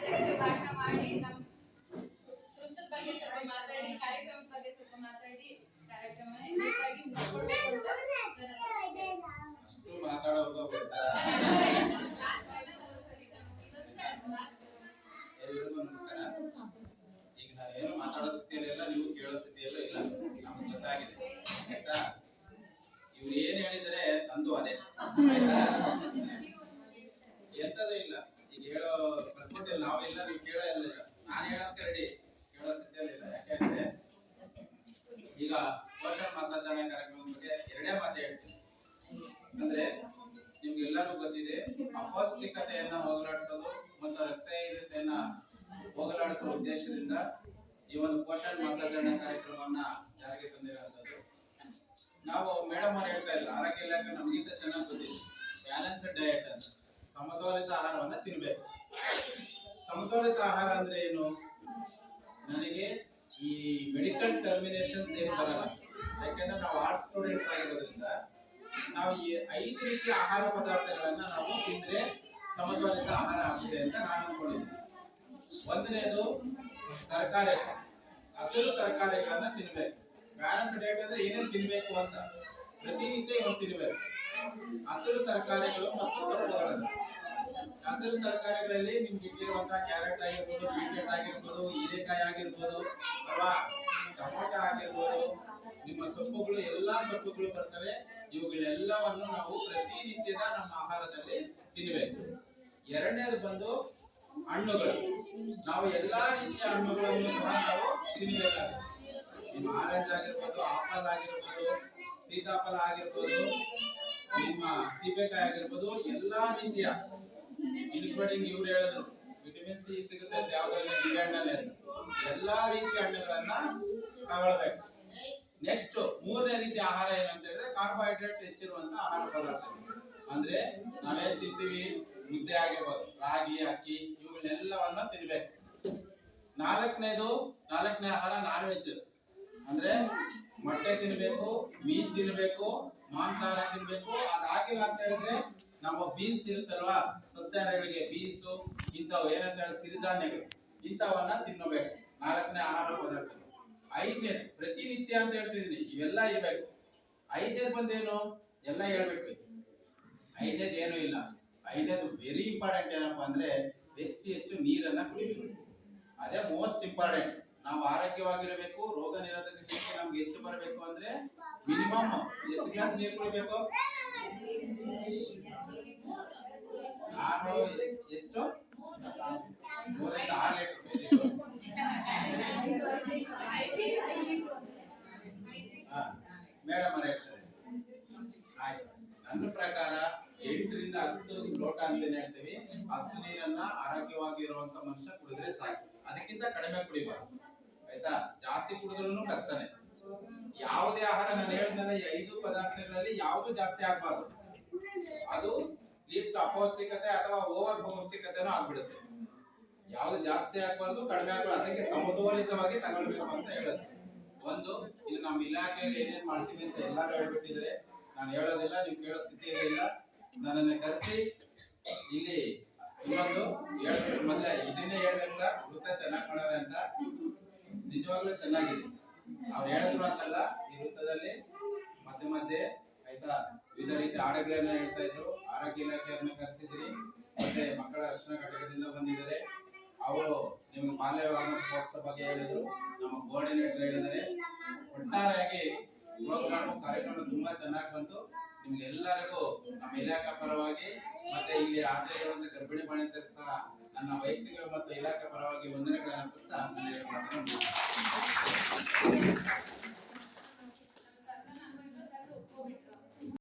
ಅಧ್ಯಕ್ಷ ಭಾಷಣ ಮಾಡಿ ನಮ್ಮ ವೃತ್ತದ ಬಗ್ಗೆ ಸ್ವಲ್ಪ ಮಾತಾಡಿ ಕಾರ್ಯಕ್ರಮದ ಬಗ್ಗೆ ಸ್ವಲ್ಪ ಮಾತಾಡಿ ಕಾರ್ಯಕ್ರಮ ನೀಟಾಗಿ ಮುಗಿಸ್ಕೊಡ್ಬೇಕು ಅಂತ ಅಷ್ಟು ಮಾತಾಡೋದು ಎಲ್ರಿಗೂ ನಮಸ್ಕಾರ. ಈಗ ನಾನು ಏನು ಮಾತಾಡೋ ಸ್ಥಿತಿಯಲ್ಲಿ ಇಲ್ಲ, ನೀವು ಕೇಳೋ ಸ್ಥಿತಿಯಲ್ಲೂ ಇಲ್ಲ, ನಮ್ಗೆ ಗೊತ್ತಾಗಿದೆ ಆಯ್ತಾ. ಇವ್ರು ಏನ್ ಹೇಳಿದರೆ ತಂದು ಅದೇ ಆಯ್ತಾ, ಎಂತದೂ ಇಲ್ಲ. ಈಗ ಹೇಳೋ ಪರಿಸ್ಥಿತಿಯಲ್ಲಿ ನಾವಿಲ್ಲ, ನೀವು ಕೇಳೋ ಇಲ್ಲ. ನಾನು ಹೇಳೋಕೆ ರೆಡಿ, ಕೇಳೋ ಸ್ಥಿತಿಯಲ್ಲಿ ಇಲ್ಲ. ಯಾಕೆಂದ್ರೆ ಈಗ ಪೋಷಣ ಮಾಸಾಚರಣೆ ಕಾರ್ಯಕ್ರಮದ ಬಗ್ಗೆ ಎರಡೇ ಮಾತು ಹೇಳ್ತೀನಿ. ಅಂದ್ರೆ ನಿಮ್ಗೆಲ್ಲರಿಗೂ ಗೊತ್ತಿದೆ, ಅಪೌಷ್ಟಿಕತೆಯನ್ನ ಹೋಗಲಾಡಿಸೋದು ಮತ್ತು ರಕ್ತಹೀನತೆಯನ್ನ ಹೋಗಲಾಡಿಸುವ ಉದ್ದೇಶದಿಂದ ಈ ಒಂದು ಪೋಷಣ ಮಾಸಾಚರಣೆ ಕಾರ್ಯಕ್ರಮವನ್ನ ಜಾರಿಗೆ ತಂದಿರುವಂತದ್ದು. ನಾವು ಮೇಡಮ್ ಅವ್ರು ಹೇಳ್ತಾ ಇಲ್ಲ, ಆರೋಗ್ಯ ಇಲಾಖೆ ನಮಗಿಂತ ಚೆನ್ನಾಗಿ ಗೊತ್ತಿದೆ. ಬ್ಯಾಲೆನ್ಸ್ಡ್ ಡಯಟ್ ಅಂತ, ಸಮತೋಲಿತ ಆಹಾರವನ್ನ ತಿನ್ಬೇಕು. ಸಮತೋಲಿತ ಆಹಾರ ಅಂದ್ರೆ ಏನು? ನನಗೆ ಈ ಮೆಡಿಕಲ್ ಟರ್ಮಿನೇಷನ್ಸ್ ಏನು ಬರಲ್ಲ, ಯಾಕೆಂದ್ರೆ ನಾವು ಆರ್ಟ್ಸ್ ಸ್ಟೂಡೆಂಟ್ಸ್ ಆಗಿರೋದ್ರಿಂದ ನಾವು ಈ 5 ರೀತಿಯ ಆಹಾರ ಪದಾರ್ಥಗಳನ್ನ ನಾವು ತಿಂದ್ರೆ ಸಮತೋಲಿತ ಆಹಾರ ಆಗಿದೆ ಅಂತ ನಾನು ಅನ್ಕೊಂಡಿದ್ದೀನಿ. ಒಂದನೇದು ತರಕಾರಿ, ಹಸಿರು ತರಕಾರಿಗಳನ್ನ ತಿನ್ಬೇಕು. ಬ್ಯಾಲೆನ್ಸ್ ಡಯಟ್ ಅಂದ್ರೆ ಏನೇನು ತಿನ್ಬೇಕು ಅಂತ ಪ್ರತಿನಿತ್ಯ ಇವತ್ತು ತಿನ್ಬೇಕು. ಹಸಿರು ತರಕಾರಿಗಳು ಮತ್ತು ಸೊಪ್ಪುಗಳನ್ನು. ಹಸಿರು ತರಕಾರಿಗಳಲ್ಲಿ ನಿಮ್ಗೆ ಇಟ್ಟಿರುವಂತಹ ಕ್ಯಾರೆಟ್ ಆಗಿರ್ಬೋದು, ಬೀಟ್ರೂಟ್ ಆಗಿರ್ಬೋದು, ಹೀರೆಕಾಯಿ ಆಗಿರ್ಬೋದು, ಅಥವಾ ಟೊಮೊಟೊ ಆಗಿರ್ಬೋದು, ನಿಮ್ಮ ಸೊಪ್ಪುಗಳು, ಎಲ್ಲಾ ಸೊಪ್ಪುಗಳು ಬರ್ತವೆ. ಇವುಗಳೆಲ್ಲವನ್ನು ನಾವು ಪ್ರತಿನಿತ್ಯದ ನಮ್ಮ ಆಹಾರದಲ್ಲಿ ತಿನ್ನಬೇಕು. ಎರಡನೇದು ಬಂದು ಹಣ್ಣುಗಳು. ನಾವು ಎಲ್ಲಾ ರೀತಿಯ ಹಣ್ಣುಗಳನ್ನು ಸಹ ನಾವು ತಿನ್ನಬೇಕಾಗುತ್ತೆ. ನಿಮ್ಮ ಆರೆಂಜ್ ಆಗಿರ್ಬೋದು, ಆಪಲ್ ಆಗಿರ್ಬೋದು, ಸೀತಾಫಲ ಆಗಿರ್ಬೋದು, ನಿಮ್ಮ ಸೀಬೆಕಾಯಿ ಆಗಿರ್ಬೋದು, ಎಲ್ಲಾ ರೀತಿಯ ಇನ್ಕ್ಲೂಡಿಂಗ್ ಇವ್ರು ಹೇಳಿದ್ರು ವಿಟಮಿನ್ ಸಿ ಸಿಗುತ್ತೆ ಯಾವ್ದ್ರಲ್ಲಿ, ಡಿವೈಡ್ನಲ್ಲಿ. ಎಲ್ಲಾ ರೀತಿಯ ಹಣ್ಣುಗಳನ್ನ ತಗೊಳ್ಬೇಕು. ನೆಕ್ಸ್ಟ್ ಮೂರನೇ ರೀತಿಯ ಆಹಾರ ಏನಂತ ಹೇಳಿದ್ರೆ ಕಾರ್ಬೋಹೈಡ್ರೇಟ್ಸ್ ಹೆಚ್ಚಿರುವಂತ ಆಹಾರ ಪದಾರ್ಥ. ಅಂದ್ರೆ ನಾವೇನ್ ತಿಂತೀವಿ, ಮುದ್ದೆ ಆಗಿರ್ಬೋದು, ರಾಗಿ, ಅಕ್ಕಿ, ಇವುಗಳನ್ನೆಲ್ಲವನ್ನ ತಿನ್ಬೇಕು. ನಾಲ್ಕನೇ ಆಹಾರ ನಾನ್ ವೆಜ್. ಅಂದ್ರೆ ಮೊಟ್ಟೆ ತಿನ್ಬೇಕು, ಮೀನ್ ತಿನ್ಬೇಕು, ಮಾಂಸಾಹಾರ ತಿನ್ಬೇಕು. ಅದಾಗಿಲ್ಲ ಅಂತ ಹೇಳಿದ್ರೆ ನಮ್ಮ ಬೀನ್ಸ್ ಇರುತ್ತಲ್ವಾ, ಸಸ್ಯಾಹಾರಿಗಳಿಗೆ ಬೀನ್ಸ್, ಇಂಥವು ಏನಂತ ಹೇಳಿ ಸಿರಿಧಾನ್ಯಗಳು, ಇಂಥವನ್ನ ತಿನ್ನಬೇಕು. ನಾಲ್ಕನೇ ಆಹಾರ ಪದಾರ್ಥ. ಐದನೇದು ಪ್ರತಿನಿತ್ಯ ಅಂತ ಹೇಳ್ತಿದೀನಿ, ಇವೆಲ್ಲ ಇರ್ಬೇಕು. ಐದನೇದು ಬಂದೇನು ಎಲ್ಲ ಹೇಳ್ಬಿಟ್ವಿ. ಐದನೇದು ಏನು ಇಲ್ಲ. ಐದನೇದು ವೆರಿ ಇಂಪಾರ್ಟೆಂಟ್ ಏನಪ್ಪಾ ಅಂದ್ರೆ ಹೆಚ್ಚು ನೀರನ್ನ ಕುಡಿಬೇಕು. ಅದೇ ಮೋಸ್ಟ್ ಇಂಪಾರ್ಟೆಂಟ್. ನಾವು ಆರೋಗ್ಯವಾಗಿರಬೇಕು, ರೋಗ ನಿರೋಧಕ ಶಕ್ತಿ ನಮ್ಗೆ ಹೆಚ್ಚು ಬರಬೇಕು ಅಂದ್ರೆ ಮಿನಿಮಮ್ ಎಷ್ಟು ಗ್ಲಾಸ್ ನೀರು ಕುಡಿಬೇಕು? ನಾನು ಎಷ್ಟು 3 ರಿಂದ 6 ಲೀಟರ್. ಮೇಡಮ್ ಅವ್ರು ಹೇಳ್ತಾರೆ. ಆಯ್ತು, ನನ್ನ ಪ್ರಕಾರ 8 ರಿಂದ 10 ಲೋಟ ಅಂತ ಹೇಳ್ತೀವಿ. ಅಷ್ಟು ನೀರನ್ನ ಆರೋಗ್ಯವಾಗಿರುವಂತ ಮನುಷ್ಯ ಕುಡಿದ್ರೆ ಸಾಕು. ಅದಕ್ಕಿಂತ ಕಡಿಮೆ ಕುಡಿಬಾರ್ದು ಆಯ್ತಾ. ಜಾಸ್ತಿ ಕುಡಿದ್ರೂ ಕಷ್ಟನೇ. ಯಾವುದೇ ಆಹಾರ ನಾನು ಹೇಳಿದ್ರೆ 5 ಪದಾರ್ಥಗಳಲ್ಲಿ ಯಾವುದು ಜಾಸ್ತಿ ಆಗ್ಬಾರ್ದು. ಅದು ಲೀಸ್ಟ್ ಅಪೌಷ್ಟಿಕತೆ ಅಥವಾ ಓವರ್ ಪೌಷ್ಟಿಕತೆನೂ ಆಗ್ಬಿಡುತ್ತೆ. ಯಾವ್ದು ಜಾಸ್ತಿ ಆಗ್ಬಾರ್ದು, ಕಡಿಮೆ ಆಗ್ಬಾರ್ದು. ಅದಕ್ಕೆ ಸಮತೋಲಿತವಾಗಿ ತಗೊಳ್ಬೇಕು ಅಂತ ಹೇಳುತ್ತೆ. ಒಂದು, ಇದು ನಮ್ಮ ಇಲಾಖೆಯಲ್ಲಿ ಏನೇನ್ ಮಾಡ್ತೀವಿ ಅಂತ ಎಲ್ಲರೂ ಹೇಳ್ಬಿಟ್ಟಿದ್ರೆ ನಾನು ಹೇಳೋದಿಲ್ಲ, ನೀವು ಕೇಳೋ ಸ್ಥಿತಿಯಲ್ಲಿ ಇಲ್ಲ. ನನ್ನನ್ನು ಕರೆಸಿ ಇಲ್ಲಿ ಇನ್ನೊಂದು ಹೇಳ್ಬಿಟ್ಟು ಮೊದಲೇ ಇದನ್ನೇ ಹೇಳ್ಬೇಕು ಸರ್, ವೃತ್ತ ಚೆನ್ನಾಗಿ ಮಾಡೋರೆ ಅಂತ. ನಿಜವಾಗ್ಲೂ ಚೆನ್ನಾಗಿದೆ. ಅವ್ರು ಹೇಳಿದ್ರು ಅಂತಲ್ಲ, ಈ ವೃತ್ತದಲ್ಲಿ ಮಧ್ಯೆ ಆಯ್ತಾ ವಿವಿಧ ರೀತಿ ಹಾಡುಗಳನ್ನ ಹೇಳ್ತಾ ಇದ್ರು. ಆರೋಗ್ಯ ಇಲಾಖೆಯನ್ನ ಕರೆಸಿದ್ರಿ, ಮತ್ತೆ ಮಕ್ಕಳ ರಕ್ಷಣಾ ಘಟಕದಿಂದ ಬಂದಿದ್ದಾರೆ. ಅವರು ನಿಮ್ಗೆ ಬಾಲ್ಯ ವಿವಾಹ ಸ್ಪೋರ್ಟ್ಸ್ ಬಗ್ಗೆ ಹೇಳಿದ್ರು, ನಮ್ಮ ಕೋಆರ್ಡಿನೇಟರ್ ಹೇಳಿದ್ದಾರೆ. ಒಟ್ಟಾರೆಯಾಗಿ ಪ್ರೋಗ್ರಾಮ್ ಕಾರ್ಯಕ್ರಮ ತುಂಬಾ ಚೆನ್ನಾಗಿ ಬಂತು. ನಿಮ್ಗೆಲ್ಲರಿಗೂ ನಮ್ಮ ಇಲಾಖೆ ಪರವಾಗಿ ಮತ್ತೆ ಇಲ್ಲಿ ಹಾಜರಿರುವಂತ ಗರ್ಭಿಣಿ ಬಾಣಂತಿಯರು ಸಹ ನನ್ನ ವೈಯಕ್ತಿಕ ಮತ್ತು ಇಲಾಖೆ ಪರವಾಗಿ ವಂದನೆಗಳನ್ನು ಅರ್ಪಿಸ್ತಾ